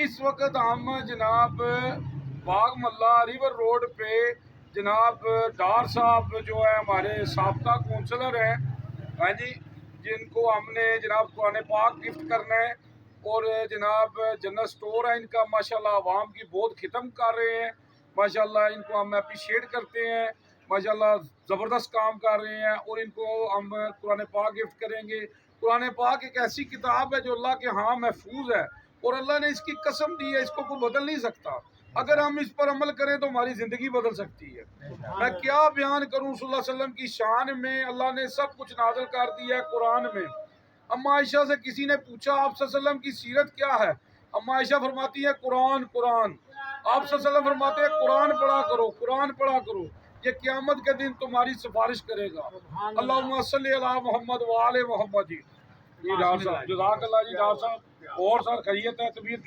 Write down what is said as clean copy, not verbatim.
اس وقت ہم جناب باغ ملا ریور روڈ پہ جناب ڈار صاحب جو ہے ہمارے سابقہ کونسلر ہیں، ہاں جی، جن کو ہم نے جناب قرآن پاک گفٹ کرنا ہے، اور جناب جنرل سٹور ہے ان کا، ماشاءاللہ عوام کی بہت خدمت کر رہے ہیں، ماشاءاللہ ان کو ہم اپریشیٹ کرتے ہیں، ماشاءاللہ زبردست کام کر رہے ہیں، اور ان کو ہم قرآن پاک گفٹ کریں گے۔ قرآن پاک ایک ایسی کتاب ہے جو اللہ کے ہاں محفوظ ہے، اور اللہ نے اس کی قسم دی ہے، اس کو کوئی بدل نہیں سکتا۔ اگر ہم اس پر عمل کریں تو ہماری زندگی بدل سکتی ہے۔ میں کیا بیان کروں صلی اللہ علیہ وسلم کی شان میں، اللہ نے سب کچھ نازل کر دیا ہے قرآن میں۔ اما عائشہ سے کسی نے پوچھا آپ صلی اللہ علیہ وسلم کی سیرت کیا ہے؟ اما عائشہ فرماتی ہے قرآن قرآن۔ آپ صلی اللہ علیہ وسلم فرماتے ہیں قرآن پڑھا کرو، قرآن پڑھا کرو، یہ قیامت کے دن تمہاری سفارش کرے گا۔ اللہم صلی علی محمد وآل محمد۔ جی ڈاکٹر صاحب جزاک اللہ جی، ڈاکٹر صاحب اور سر خیریت ہے؟ طبیعت